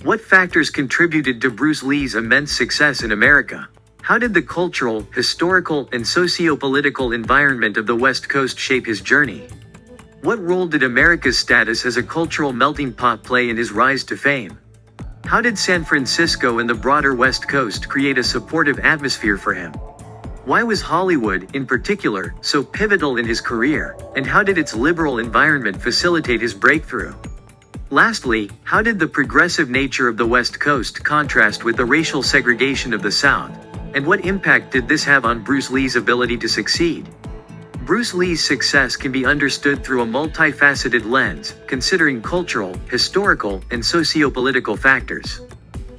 What factors contributed to Bruce Lee's immense success in America? How did the cultural, historical, and socio-political environment of the West Coast shape his journey? What role did America's status as a cultural melting pot play in his rise to fame? How did San Francisco and the broader West Coast create a supportive atmosphere for him? Why was Hollywood, in particular, so pivotal in his career, and how did its liberal environment facilitate his breakthrough? Lastly, how did the progressive nature of the West Coast contrast with the racial segregation of the South, and what impact did this have on Bruce Lee's ability to succeed? Bruce Lee's success can be understood through a multifaceted lens, considering cultural, historical, and socio-political factors.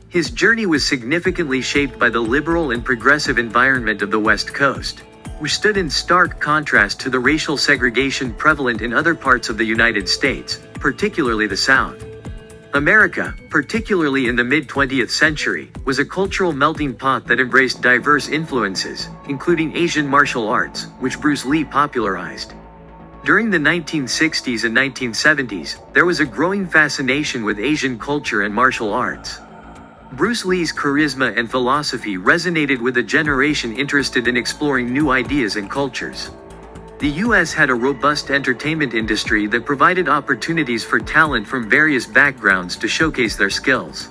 His journey was significantly shaped by the liberal and progressive environment of the West Coast, which stood in stark contrast to the racial segregation prevalent in other parts of the United States, particularly the South. America, particularly in the mid-20th century, was a cultural melting pot that embraced diverse influences, including Asian martial arts, which Bruce Lee popularized. During the 1960s and 1970s, there was a growing fascination with Asian culture and martial arts. Bruce Lee's charisma and philosophy resonated with a generation interested in exploring new ideas and cultures. The U.S. had a robust entertainment industry that provided opportunities for talent from various backgrounds to showcase their skills.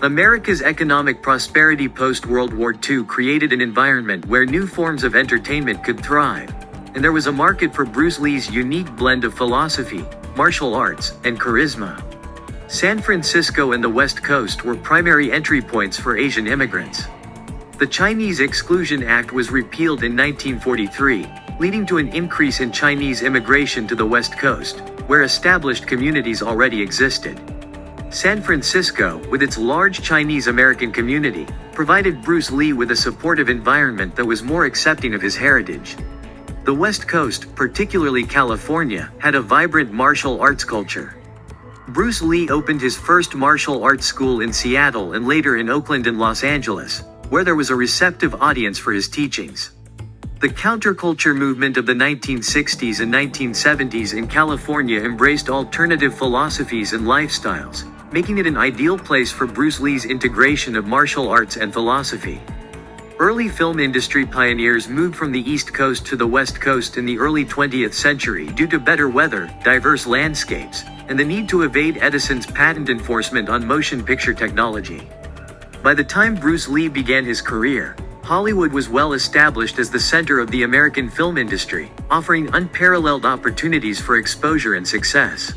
America's economic prosperity post-World War II created an environment where new forms of entertainment could thrive, and there was a market for Bruce Lee's unique blend of philosophy, martial arts, and charisma. San Francisco and the West Coast were primary entry points for Asian immigrants. The Chinese Exclusion Act was repealed in 1943, leading to an increase in Chinese immigration to the West Coast, where established communities already existed. San Francisco, with its large Chinese American community, provided Bruce Lee with a supportive environment that was more accepting of his heritage. The West Coast, particularly California, had a vibrant martial arts culture. Bruce Lee opened his first martial arts school in Seattle and later in Oakland and Los Angeles, where there was a receptive audience for his teachings. The counterculture movement of the 1960s and 1970s in California embraced alternative philosophies and lifestyles, making it an ideal place for Bruce Lee's integration of martial arts and philosophy. Early film industry pioneers moved from the East Coast to the West Coast in the early 20th century due to better weather, diverse landscapes, and the need to evade Edison's patent enforcement on motion picture technology. By the time Bruce Lee began his career, Hollywood was well established as the center of the American film industry, offering unparalleled opportunities for exposure and success.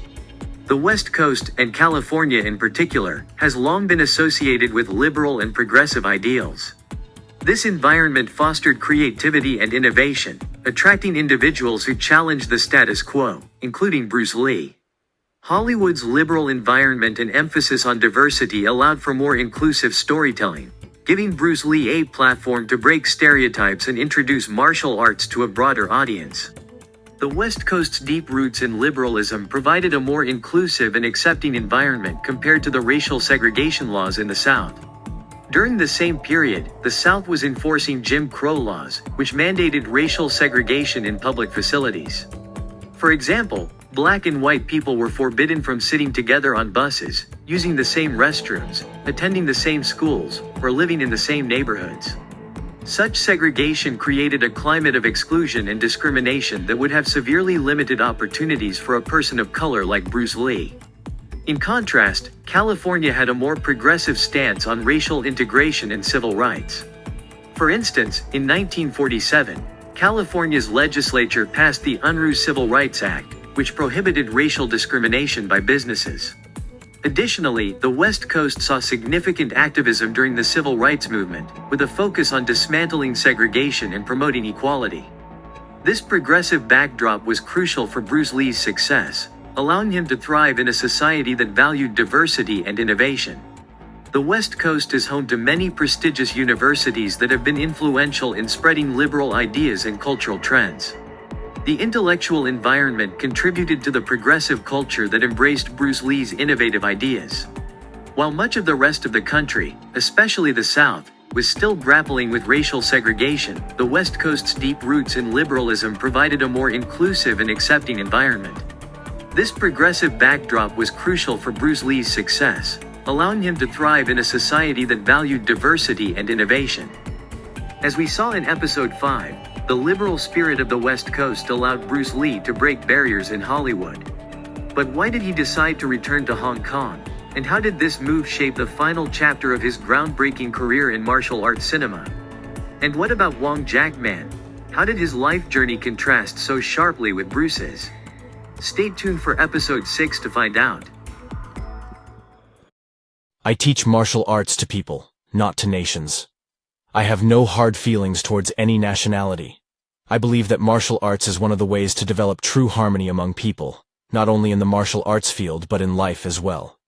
The West Coast, and California in particular, has long been associated with liberal and progressive ideals. This environment fostered creativity and innovation, attracting individuals who challenged the status quo, including Bruce Lee. Hollywood's liberal environment and emphasis on diversity allowed for more inclusive storytelling, giving Bruce Lee a platform to break stereotypes and introduce martial arts to a broader audience. The West Coast's deep roots in liberalism provided a more inclusive and accepting environment compared to the racial segregation laws in the South. During the same period, the South was enforcing Jim Crow laws, which mandated racial segregation in public facilities. For example, black and white people were forbidden from sitting together on buses, using the same restrooms, attending the same schools, or living in the same neighborhoods. Such segregation created a climate of exclusion and discrimination that would have severely limited opportunities for a person of color like Bruce Lee. In contrast, California had a more progressive stance on racial integration and civil rights. For instance, in 1947, California's legislature passed the Unruh Civil Rights Act, which prohibited racial discrimination by businesses. Additionally, the West Coast saw significant activism during the civil rights movement, with a focus on dismantling segregation and promoting equality. This progressive backdrop was crucial for Bruce Lee's success, allowing him to thrive in a society that valued diversity and innovation. The West Coast is home to many prestigious universities that have been influential in spreading liberal ideas and cultural trends. The intellectual environment contributed to the progressive culture that embraced Bruce Lee's innovative ideas. While much of the rest of the country, especially the South, was still grappling with racial segregation, the West Coast's deep roots in liberalism provided a more inclusive and accepting environment. This progressive backdrop was crucial for Bruce Lee's success, allowing him to thrive in a society that valued diversity and innovation. As we saw in episode 5, the liberal spirit of the West Coast allowed Bruce Lee to break barriers in Hollywood. But why did he decide to return to Hong Kong? And how did this move shape the final chapter of his groundbreaking career in martial arts cinema? And what about Wong Jack-man? How did his life journey contrast so sharply with Bruce's? Stay tuned for episode 6 to find out. I teach martial arts to people, not to nations. I have no hard feelings towards any nationality. I believe that martial arts is one of the ways to develop true harmony among people, not only in the martial arts field but in life as well.